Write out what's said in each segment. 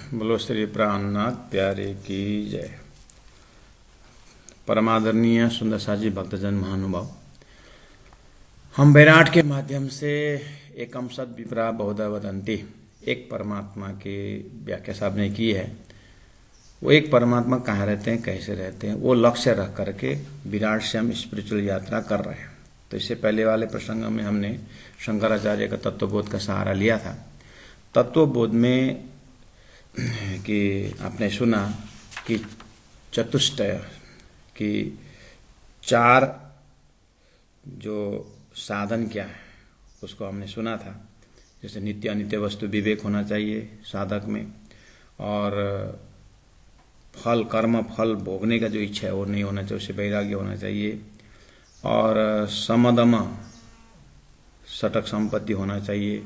बोलो श्री प्राणनाथ प्यारे की जय। परमादरणीय सुंदर साजी भक्तजन महानुभाव, हम वैराट के माध्यम से एकम सद विप्रा बहुधा वदंती, एक परमात्मा की व्याख्या साहब ने की है। वो एक परमात्मा कहाँ रहते हैं, कैसे रहते हैं, वो लक्ष्य रख करके विराट से हम स्पिरिचुअल यात्रा कर रहे हैं। तो इससे पहले वाले प्रसंग में हमने शंकराचार्य का तत्वबोध का सहारा लिया था। तत्वबोध में कि आपने सुना कि चतुष्टय कि चार जो साधन क्या है उसको हमने सुना था। जैसे नित्य अनित्य वस्तु विवेक होना चाहिए साधक में, और फल कर्म फल भोगने का जो इच्छा है वो नहीं होना चाहिए, उससे वैराग्य होना चाहिए, और समदम सटक संपत्ति होना चाहिए,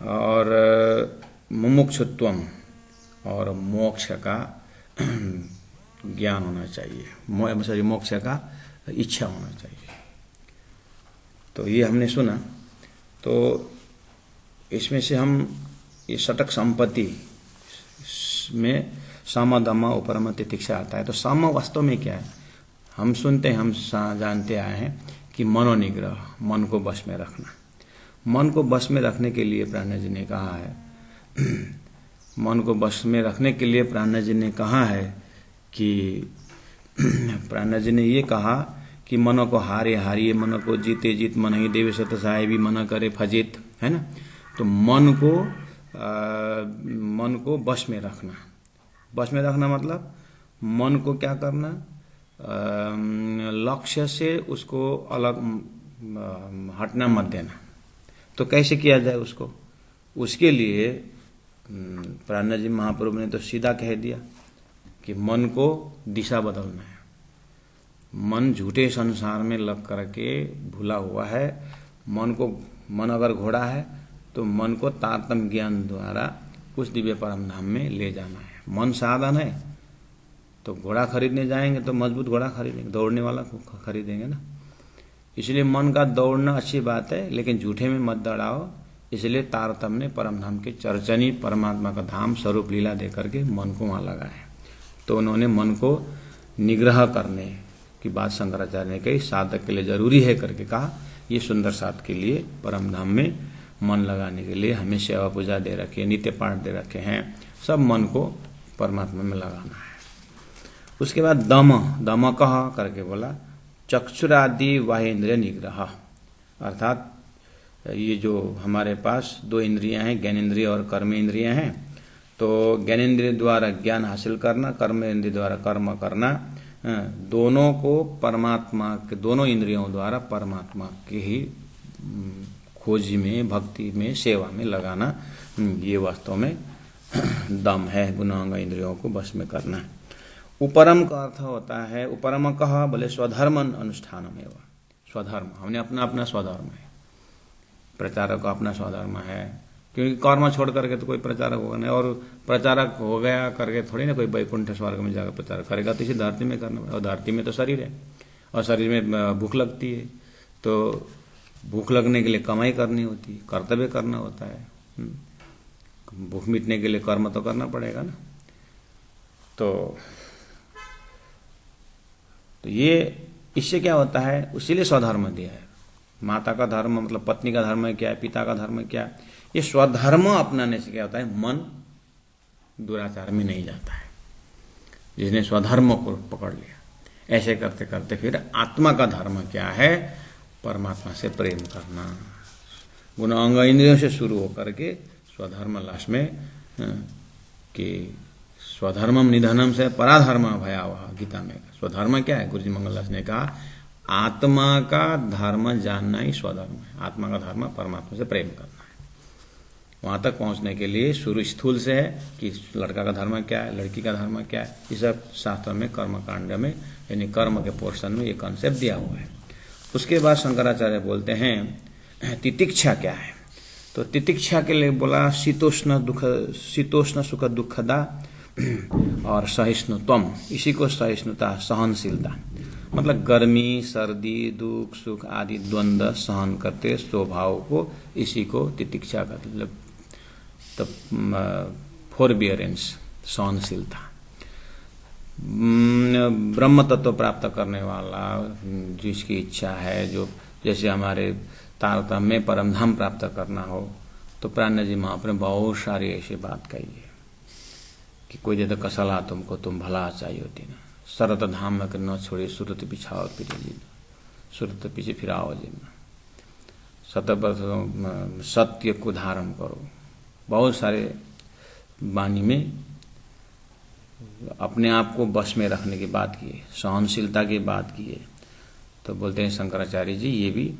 और मुमुक्षुत्वम और मोक्ष का ज्ञान होना चाहिए, मोक्ष का इच्छा होना चाहिए। तो ये हमने सुना। तो इसमें से हम ये सटक संपत्ति में सम दम उपरम तितिक्षा आता है। तो सम वास्तव में क्या है? हम सुनते हैं, हम जानते आए हैं कि मनोनिग्रह, मन को बस में रखना। मन को बस में रखने के लिए प्राणा जी ने कहा है मन को बस में रखने के लिए प्राणा जी ने कहा है कि प्राणा जी ने ये कहा कि मनो को हारे हारिए, मनो को जीते जीत, मन ही देवे सत सहाय भी मन करे फजित, है ना। तो मन को बस में रखना। बस में रखना मतलब मन को क्या करना, लक्ष्य से उसको अलग हटना मत देना। तो कैसे किया जाए उसको? उसके लिए प्राणा जी महाप्रभु ने तो सीधा कह दिया कि मन को दिशा बदलना है। मन झूठे संसार में लग करके भूला हुआ है। मन अगर घोड़ा है तो मन को तारतम्य ज्ञान द्वारा उस दिव्य परम धाम में ले जाना है। मन साधन है तो घोड़ा खरीदने जाएंगे तो मजबूत घोड़ा खरीदेंगे, दौड़ने वाला खरीदेंगे ना। इसलिए मन का दौड़ना अच्छी बात है, लेकिन झूठे में मत दौड़ाओ। इसलिए तारतम्य ने परम धाम के चर्चनी परमात्मा का धाम स्वरूप लीला दे करके मन को वहां लगाया। तो उन्होंने मन को निग्रह करने की बात शंकराचार्य ने कही, साधक के लिए जरूरी है करके कहा। ये सुंदर साध के लिए परम धाम में मन लगाने के लिए हमें सेवा पूजा दे रखे, नित्य पाठ दे रखे हैं। सब मन को परमात्मा में लगाना है। उसके बाद दम कहा करके बोला चक्षुरादि वाहेंद्रिय निग्रह, अर्थात ये जो हमारे पास दो इंद्रियां हैं, ज्ञानेन्द्रिय और कर्मेंद्रिय हैं। तो ज्ञानेन्द्रिय द्वारा ज्ञान हासिल करना, कर्मेंद्रिय द्वारा कर्म करना, दोनों को परमात्मा के, दोनों इंद्रियों द्वारा परमात्मा के ही खोज में, भक्ति में, सेवा में लगाना, ये वास्तव में दम है। गुणांग इंद्रियों को बस में करना है। उपरम का अर्थ होता है, उपरम कहा बोले स्वधर्म अनुष्ठानम एवं। स्वधर्म हमने अपना अपना स्वधर्म है। प्रचारक का अपना स्वधर्म है, क्योंकि कर्म छोड़ करके तो कोई प्रचारक होगा नहीं। और प्रचारक हो गया करके थोड़ी ना कोई वैकुंठ स्वर्ग में जाकर प्रचार करेगा। तो इसी धरती में करना है, और धरती में तो शरीर है, और शरीर में भूख लगती है। तो भूख लगने के लिए कमाई करनी होती है, कर्तव्य करना होता है। भूख मिटने के लिए कर्म तो करना पड़ेगा ना। तो ये इससे क्या होता है, इसीलिए स्वधर्म दिया है। माता का धर्म मतलब पत्नी का धर्म क्या है, पिता का धर्म क्या है। ये स्वधर्म अपनाने से क्या होता है, मन दुराचार में नहीं जाता है। जिसने स्वधर्म को पकड़ लिया, ऐसे करते करते फिर आत्मा का धर्म क्या है, परमात्मा से प्रेम करना। गुणांग इंद्रियों से शुरू होकर के स्वधर्म लास्ट में कि स्वधर्मम निधनम से पराधर्म भयावह, गीता में। स्वधर्म क्या है? गुरु जी मंगलदास ने कहा आत्मा का धर्म जानना ही स्वधर्म है। आत्मा का धर्म परमात्मा से प्रेम करना है। वहां तक पहुंचने के लिए शुरू स्थूल से है कि लड़का का धर्म क्या है, लड़की का धर्म क्या है। ये सब शास्त्र में कर्म कांड में, यानी कर्म के पोर्शन में ये कॉन्सेप्ट दिया हुआ है। उसके बाद शंकराचार्य बोलते हैं तितिक्षा क्या है। तो तितिक्षा के लिए बोला शीतोष्ण सुख दुखदा और सहिष्णुत्वम। इसी को सहिष्णुता, सहनशीलता, मतलब गर्मी, सर्दी, दुख, सुख आदि द्वंद्व सहन करते स्वभाव को, इसी को तितिक्षा का मतलब फोरबियरेंस, सहनशीलता। ब्रह्म तत्व प्राप्त करने वाला जिसकी इच्छा है, जो जैसे हमारे तारतम्य परमधाम प्राप्त करना हो, तो प्राण जी महाप्रभु ने बहुत सारी ऐसी बात कही है कि कोई दे तो कसला तुमको, तुम भला चाहिए होती ना, सरत धाम में न छोड़े, सुरत पिछाओ फिरे जी, सुरत पीछे फिराओ जी, सत्य को धारण करो। बहुत सारे वाणी में अपने आप को बस में रखने की बात की है, सहनशीलता की बात की है। तो बोलते हैं शंकराचार्य जी ये भी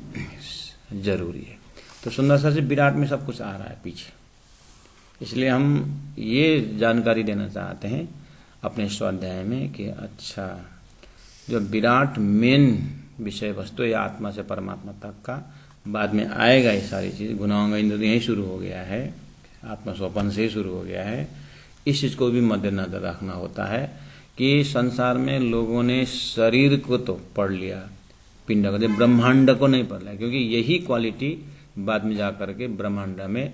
जरूरी है। तो सुंदर सा से विराट में सब कुछ आ रहा है पीछे, इसलिए हम ये जानकारी देना चाहते हैं अपने स्वाध्याय में कि अच्छा, जो विराट मेन विषय वस्तु या आत्मा से परमात्मा तक का, बाद में आएगा ये सारी चीज। गुणांग इंद्र यही शुरू हो गया है, आत्मस्वपन से ही शुरू हो गया है। इस चीज को भी मद्देनजर रखना होता है कि संसार में लोगों ने शरीर को तो पढ़ लिया, पिंड को, ब्रह्मांड को नहीं पढ़ लिया, क्योंकि यही क्वालिटी बाद में जाकर के ब्रह्मांड में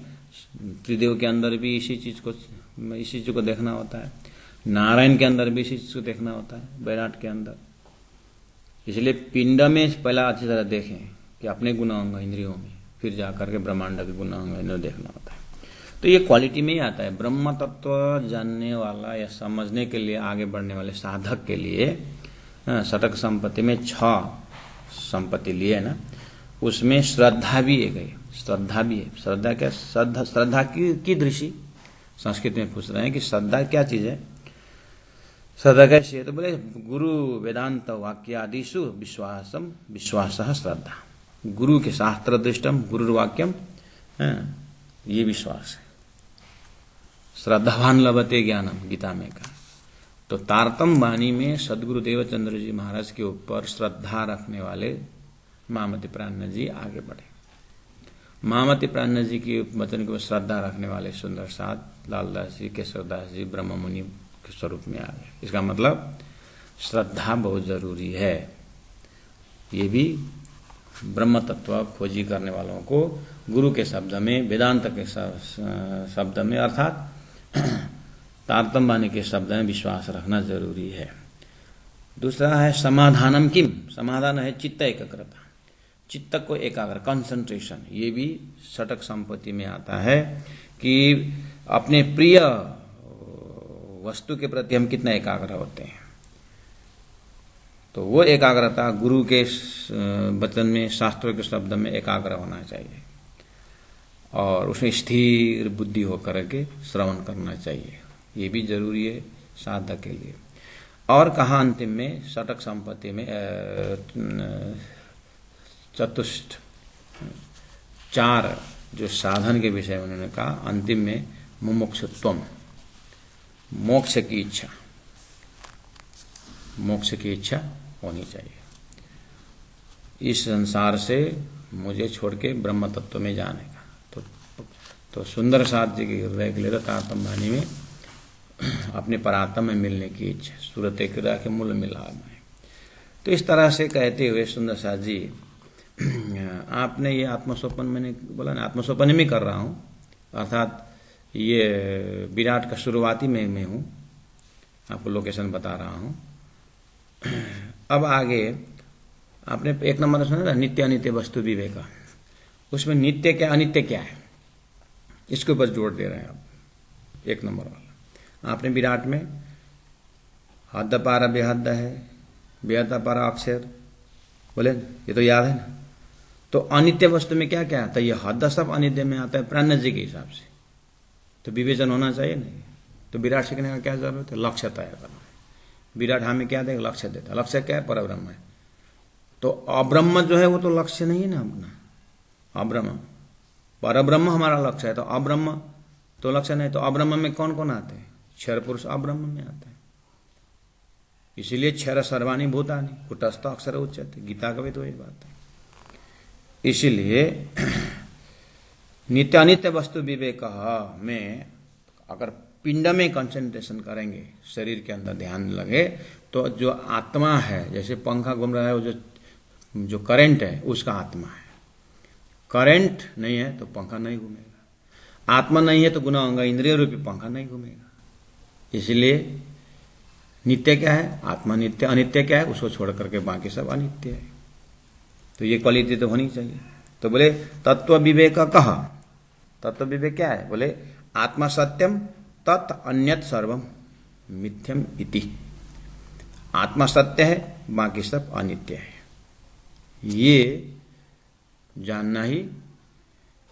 त्रिदेव के अंदर भी इसी चीज को देखना होता है, नारायण के अंदर भी इसी चीज को देखना होता है, विराट के अंदर। इसलिए पिंड में पहला अच्छी तरह देखें कि अपने गुणांग इंद्रियों में, फिर जाकर के ब्रह्मांड के गुणांग इंद्रियों देखना होता है। तो ये क्वालिटी में ही आता है। ब्रह्म तत्व जानने वाला या समझने के लिए आगे बढ़ने वाले साधक के लिए षटक संपत्ति में 6 संपत्ति लिए ना, उसमें श्रद्धा भी एक है। श्रद्धा भी है। श्रद्धा क्या? श्रद्धा की दृष्टि संस्कृत में पूछ रहे हैं कि श्रद्धा क्या चीज है, श्रद्धा कैसी है? तो बोले गुरु वेदांत वाक्यादिषु विश्वास श्रद्धा। गुरु के शास्त्र दृष्टम गुरुर्वाक्यम, ये विश्वास है। श्रद्धावान लभते ज्ञानम, गीता में कहा। तो तारतम वाणी में सदगुरु देवचंद्र जी महाराज के ऊपर श्रद्धा रखने वाले महामती प्राण जी आगे बढ़े। महामती प्राण जी के वचन को श्रद्धा रखने वाले सुंदर साथ लालदास जी, केशवदास जी ब्रह्म मुनि के स्वरूप में आ गए। इसका मतलब श्रद्धा बहुत जरूरी है। ये भी ब्रह्म तत्व खोजी करने वालों को गुरु के शब्द में, वेदांत के शब्द में, अर्थात तारतम वाणी के शब्द में विश्वास रखना जरूरी है। दूसरा है समाधानम किम। समाधान है चित्त एकाग्रता, चित्त को एकाग्र, कंसंट्रेशन। ये भी षटक संपत्ति में आता है कि अपने प्रिय वस्तु के प्रति हम कितना एकाग्र होते हैं। तो वो एकाग्रता गुरु के वचन में, शास्त्रों के शब्द में एकाग्र होना चाहिए और उसमें स्थिर बुद्धि होकर के श्रवण करना चाहिए। ये भी जरूरी है साधक के लिए। और कहा अंतिम में षटक संपत्ति में चतुष्ट 4 जो साधन के विषय में उन्होंने कहा, अंतिम में मुमुक्षुत्वम, मोक्ष की इच्छा, मोक्ष की इच्छा होनी चाहिए। इस संसार से मुझे छोड़ के ब्रह्म तत्व में जाने का। तो सुंदर साथ जी के हृदय के लिए तारतम वाणी में अपने परात्म में मिलने की इच्छा, सूरत क्रिया के मूल मिला है। तो इस तरह से कहते हुए सुंदर साथ जी, आपने ये आत्मस्वपन, मैंने बोला ना आत्मस्वपन में कर रहा हूँ, अर्थात ये विराट का शुरुआती में मैं हूँ, आपको लोकेशन बता रहा हूँ। अब आगे आपने 1 नंबर सुना था नित्य अनित्य वस्तु विवेका। उसमें नित्य क्या अनित्य क्या है, इसके ऊपर जोर दे रहे हैं आप। 1 नंबर वाला आपने विराट में हद पारा बेहद है, बेहद पारा अक्षर बोले, ये तो याद है ना। तो अनित्य वस्तु में क्या क्या आता है? ये हद सब अनित्य में आता है प्राण जी के हिसाब से। तो विवेचन होना चाहिए नहीं। तो विराट सीखने का क्या जरूरत है? लक्ष्य तय करना है। विराट हमें क्या देगा? लक्ष्य देता है। लक्ष्य क्या है? परब्रह्म है। तो अब्रह्म जो है वो तो लक्ष्य नहीं है ना अपना। अब्रह्म, परब्रह्म हमारा लक्ष्य है, तो अब्रह्म तो लक्ष्य नहीं। तो अब्रह्म में कौन कौन आते हैं? क्षर पुरुष अब्रह्म में आते हैं। इसीलिए क्षर सर्वाणी भूतानि कुटस्थ अक्षर उच्यते, गीता का भी तो एक बात है। इसीलिए नित्य अनित्य वस्तु विवेक में अगर पिंड में कंसंट्रेशन करेंगे, शरीर के अंदर ध्यान लगे, तो जो आत्मा है, जैसे पंखा घूम रहा है, वो जो करंट है उसका आत्मा है। करंट नहीं है तो पंखा नहीं घूमेगा। आत्मा नहीं है तो गुना होगा, इंद्रिय रूपी पंखा नहीं घूमेगा। इसलिए नित्य क्या है? आत्मा नित्य। अनित्य क्या है? उसको छोड़ करके बाकी सब अनित्य है। तो ये क्वालिटी तो होनी चाहिए। तो बोले तत्व विवेक कहा। तत्व विवेक क्या है? बोले आत्मा सत्यम तत् अन्यत सर्वम मिथ्यम इति। आत्मा सत्य है, बाकी सब अनित्य है। ये जानना ही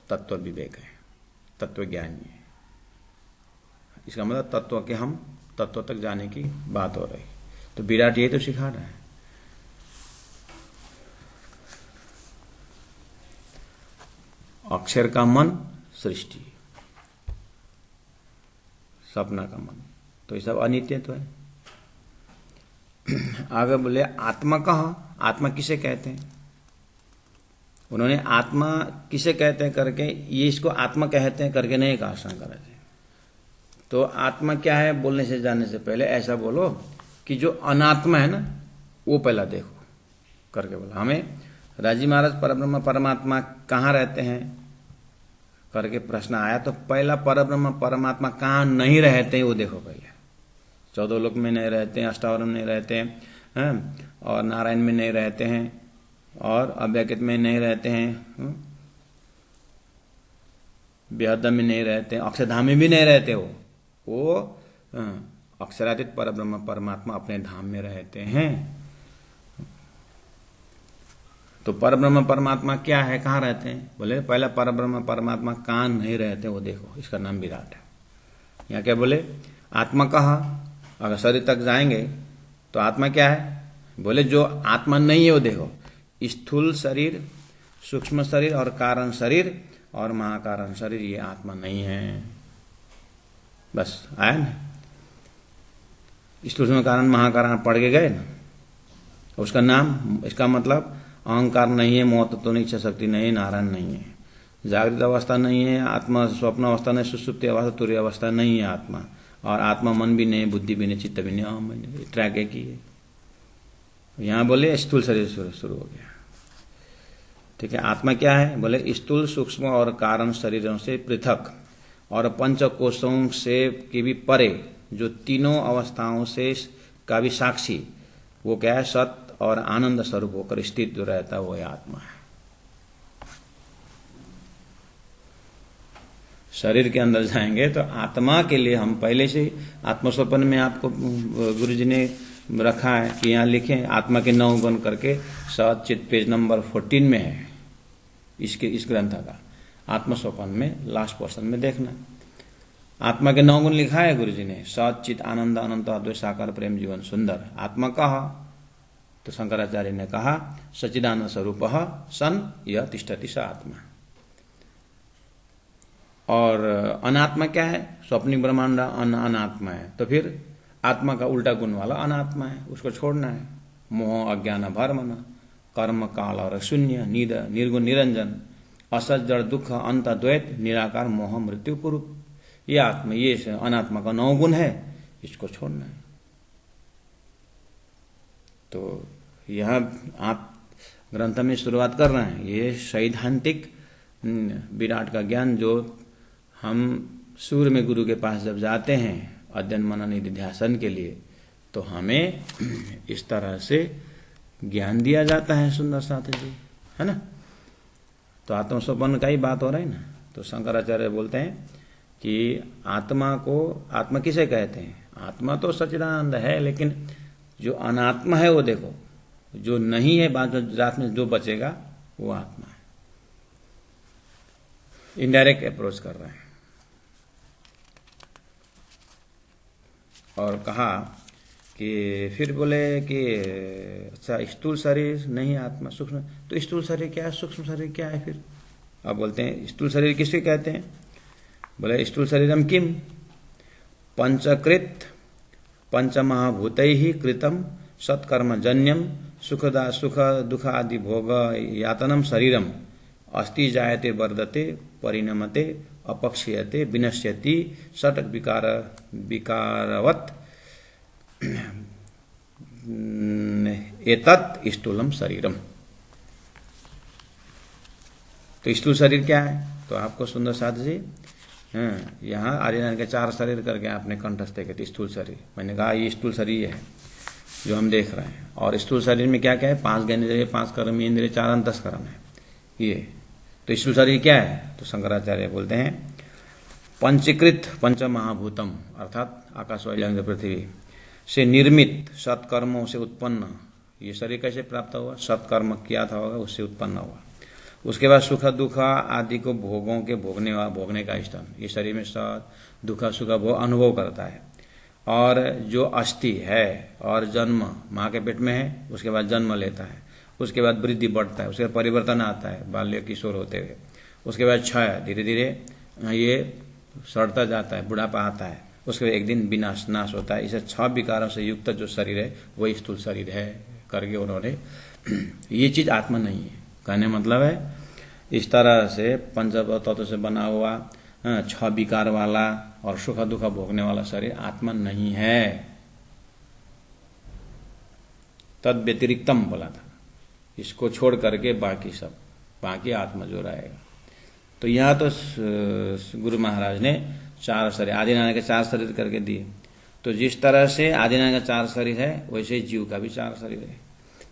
तत्व विवेक है, तत्व ज्ञान है। इसका मतलब तत्व के हम तत्व तक जाने की बात हो रही। तो विराट ये तो सिखा रहा है। अक्षर का मन सृष्टि, सपना का मन, तो ये सब अनित्य तो है। आगे बोले आत्मा कहा। आत्मा किसे कहते हैं? उन्होंने आत्मा किसे कहते हैं करके, ये इसको आत्मा कहते हैं करके नहीं कहा शंकराचार्य। तो आत्मा क्या है बोलने से जाने से पहले ऐसा बोलो कि जो अनात्मा है ना वो पहला देखो करके बोला। हमें राजी महाराज परब्रह्म परमात्मा कहाँ रहते हैं करके प्रश्न आया, तो पहला परब्रह्म परमात्मा कहाँ नहीं रहते हैं वो देखो पहले। 14 लोक में नहीं रहते हैं, अष्टावरण में नहीं रहते हैं, और नारायण में नहीं रहते हैं, और अव्यक्त में नहीं रहते हैं, बेहद में नहीं रहते हैं, अक्षरधाम में भी नहीं रहते। वो अक्षरातीत परब्रह्म परमात्मा अपने धाम में रहते हैं। तो परब्रह्म परमात्मा क्या है, कहाँ रहते हैं? बोले पहला परब्रह्म परमात्मा कहाँ नहीं रहते वो देखो, इसका नाम विराट है। यहाँ क्या बोले आत्मा कहा। अगर शरीर तक जाएंगे तो आत्मा क्या है? बोले जो आत्मा नहीं है वो देखो, स्थूल शरीर, सूक्ष्म शरीर और कारण शरीर और महाकारण शरीर, ये आत्मा नहीं है। बस आया ना, स्थूल कारण महाकारण पढ़ के गए ना। उसका नाम, इसका मतलब अहंकार नहीं है, मोह तो नहीं, इच्छा शक्ति नहीं है, नारायण नहीं है, जागृत अवस्था नहीं है आत्मा, स्वप्न अवस्था नहीं, सुषुप्ति अवस्था, तुरीय अवस्था नहीं है आत्मा, और आत्मा मन भी नहीं, बुद्धि भी नहीं, चित्त भी नहीं, अहम नहीं। ट्रैक एक ही है। यहाँ बोले स्थूल शरीर शुरू हो गया। ठीक है, आत्मा क्या है? बोले स्थूल सूक्ष्म और कारण शरीरों से पृथक और पंच कोशों से के भी परे, जो तीनों अवस्थाओं से का भी साक्षी, वो क्या है? सत्य और आनंद स्वरूप होकर स्थित जो रहता है वो आत्मा है। शरीर के अंदर जाएंगे तो आत्मा के लिए हम पहले से आत्मस्वपन में आपको गुरुजी ने रखा है कि यहाँ लिखें आत्मा के 9 गुण करके, सचित पेज नंबर 14 में है इस ग्रंथ का। आत्मस्वपन में लास्ट पोर्शन में देखना, आत्मा के 9 गुण लिखा है गुरुजी ने। सचित आनंद अनंत अद्वैत साकार प्रेम जीवन सुंदर। आत्मा कहा तो शंकराचार्य ने कहा सच्चिदानंद स्वरूप सन यह तिष्ठति स आत्मा। और अनात्मा क्या है? स्वप्निक ब्रह्मांड अनात्मा है। तो फिर आत्मा का उल्टा गुण वाला अनात्मा है, उसको छोड़ना है। मोह अज्ञान भरमन कर्म काल और शून्य नीद निर्गुण निरंजन असत जड़ दुख अंत द्वैत निराकार मोह मृत्यु कुरूप। ये आत्मा, ये अनात्मा का 9 गुण है, इसको छोड़ना है। तो यह आप ग्रंथ में शुरुआत कर रहे हैं। ये सैद्धांतिक विराट का ज्ञान जो हम सूर्य में गुरु के पास जब जाते हैं अध्ययन मनन निधिध्यासन के लिए, तो हमें इस तरह से ज्ञान दिया जाता है। सुंदर साथ जी, है ना। तो आत्मस्वपन का ही बात हो रहा है ना। तो शंकराचार्य बोलते हैं कि आत्मा किसे कहते हैं? आत्मा तो सच्चिदानंद है, लेकिन जो अनात्मा है वो देखो, जो नहीं है बाद रात में जो बचेगा वो आत्मा है। इनडायरेक्ट अप्रोच कर रहे हैं। और कहा कि फिर बोले कि अच्छा स्थूल शरीर नहीं आत्मा, सूक्ष्म, तो स्थूल शरीर क्या है, सूक्ष्म शरीर क्या है? फिर अब बोलते हैं स्थूल शरीर किसके कहते हैं? बोले स्थूल शरीरम किम पंचकृत पंचमहाभूतैः कृतम सत्कर्मजन्यम सुख दुख आदि भोग यातनम शरीरम अस्ति जायते वर्धते परिणमते अपक्षीयते विनश्यति षट् विकारवत् एतत् स्थूलम शरीरम। तो स्थूल शरीर क्या है? तो आपको सुंदर साथ जी यहाँ आदिनारायण के 4 शरीर करके आपने कंठस्थ देखे, स्थूल शरीर। मैंने कहा ये स्थूल शरीर है जो हम देख रहे हैं। और स्थूल शरीर में क्या क्या है? 5 ज्ञानेंद्रिय, 5 कर्म इंद्रिय, 4 अंतस्करण है ये। तो स्थूल शरीर क्या है? तो शंकराचार्य बोलते हैं पंचीकृत पंच महाभूतम, अर्थात आकाश वायु जल पृथ्वी से निर्मित सत्कर्मों से उत्पन्न ये शरीर कैसे प्राप्त हुआ? सत्कर्म किया था होगा, उससे उत्पन्न हुआ। उसके बाद सुख दुख आदि को भोगों के भोगने का स्थान, ये शरीर में सत दुख सुख भोग अनुभव करता है। और जो अस्थि है और जन्म माँ के पेट में है, उसके बाद जन्म लेता है, उसके बाद वृद्धि बढ़ता है, उसके बाद परिवर्तन आता है बाल्य किशोर होते हुए, उसके बाद क्षय, धीरे धीरे ये सड़ता जाता है, बुढ़ापा आता है, उसके बाद एक दिन विनाश नाश होता है। इसे 6 विकारों से युक्त जो शरीर है वही स्थूल शरीर है करके उन्होंने ये चीज आत्मा नहीं है कहने मतलब है इस तरह से पंच तत्व से बना हुआ 6 विकार वाला और सुख दुख भोगने वाला शरीर आत्मा नहीं है। तद व्यतिरिक्तम बोला था, इसको छोड़ करके बाकी आत्मा जो रहेगा। तो यहाँ तो गुरु महाराज ने 4 शरीर आदिनारायण के 4 शरीर करके दिए। तो जिस तरह से आदिनारायण का 4 शरीर है वैसे ही जीव का भी 4 शरीर है।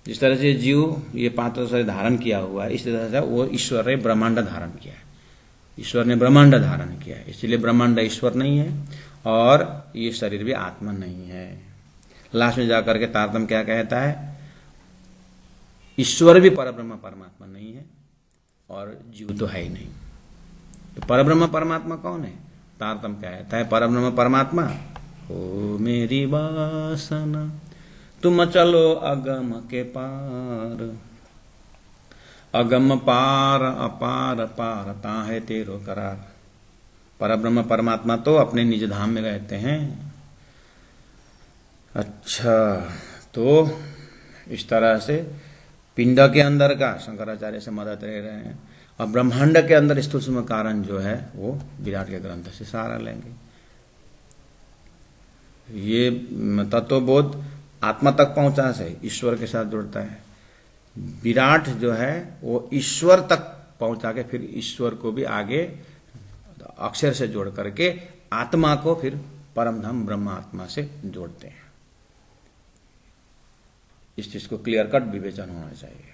जिस तरह से जीव ये 5 शरीर धारण किया हुआ है, इस तरह से वो ईश्वर ने ब्रह्मांड धारण किया है। ईश्वर ने ब्रह्मांड धारण किया है, इसलिए ब्रह्मांड ईश्वर नहीं है और ये शरीर भी आत्मा नहीं है। लास्ट में जाकर के तारतम्य क्या कहता है? ईश्वर भी परब्रह्म परमात्मा नहीं है और जीव तो है ही नहीं। तो परब्रह्म परमात्मा कौन है? तारतम्य कहता है परब्रह्म परमात्मा ओ मेरी वासना तुम चलो अगम के पार, अगम पार अपार पार ताहे तेरो करार। परब्रह्म परमात्मा तो अपने निज धाम में रहते हैं। अच्छा, तो इस तरह से पिंड के अंदर का शंकराचार्य से मदद ले रहे हैं और ब्रह्मांड के अंदर स्थूल सूक्ष्म कारण जो है वो विराट के ग्रंथ से सहारा लेंगे। ये तत्वबोध आत्मा तक पहुंचा से ईश्वर के साथ जुड़ता है। विराट जो है वो ईश्वर तक पहुंचा के फिर ईश्वर को भी आगे अक्षर से जोड़ करके आत्मा को फिर परम धाम ब्रह्म आत्मा से जोड़ते हैं। इस चीज को क्लियर कट विवेचन होना चाहिए।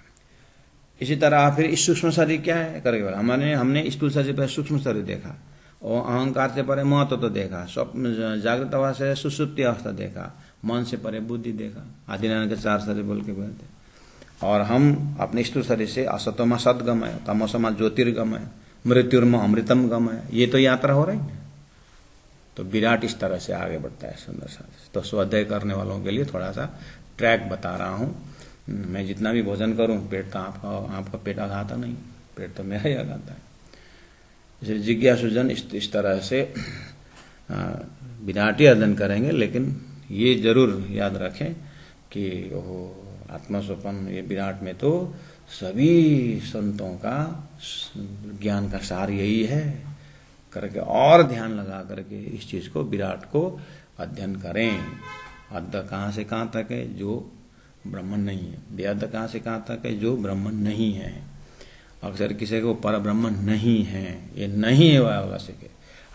इसी तरह फिर इस सूक्ष्म शरीर क्या है करेगा? हमने स्थूल शरीर पर सूक्ष्म शरीर देखा और अहंकार से परे महत्व तो देखा, स्वप्न जागृत अवस्था से सुषुप्ति अवस्था देखा, मन से परे बुद्धि देखा, आदिनारायण के 4 शरीर बोल के बोलते। और हम अपने स्थूल शरीर से असतोमा सदगमय, तमसोमा ज्योतिर्गमय, मृत्युर्मा अमृतम गमय, ये तो यात्रा हो रही है। तो विराट इस तरह से आगे बढ़ता है सुंदर सा। तो स्वाध्याय करने वालों के लिए थोड़ा सा ट्रैक बता रहा हूँ। मैं जितना भी भोजन करूँ पेट तो आपका पेट आघाता नहीं, पेट तो मेरा ही आघाता है। इसलिए जिज्ञासुजन इस तरह से विराट ही अध्ययन करेंगे, लेकिन ये जरूर याद रखें कि आत्मस्वपन ये विराट में तो सभी संतों का ज्ञान का सार यही है करके और ध्यान लगा करके इस चीज को विराट को अध्ययन करें। अद्ध कहाँ से कहाँ तक है? जो ब्रह्मन नहीं है। बेअद्ध कहाँ से कहाँ तक है? जो ब्रह्मन नहीं है। अक्सर किसी को पर ब्रह्मन नहीं है, ये नहीं है वाला से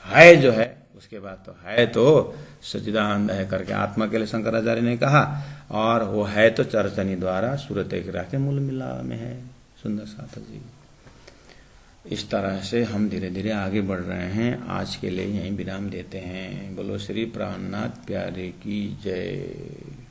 है जो है, उसके बाद तो है तो सच्चिदानंद है करके आत्मा के लिए शंकराचार्य ने कहा। और वो है तो चरचनी द्वारा सूरत एक के मूल मिला में है। सुंदर साथ जी, इस तरह से हम धीरे धीरे आगे बढ़ रहे हैं। आज के लिए यहीं विराम देते हैं। बोलो श्री प्राणनाथ प्यारे की जय।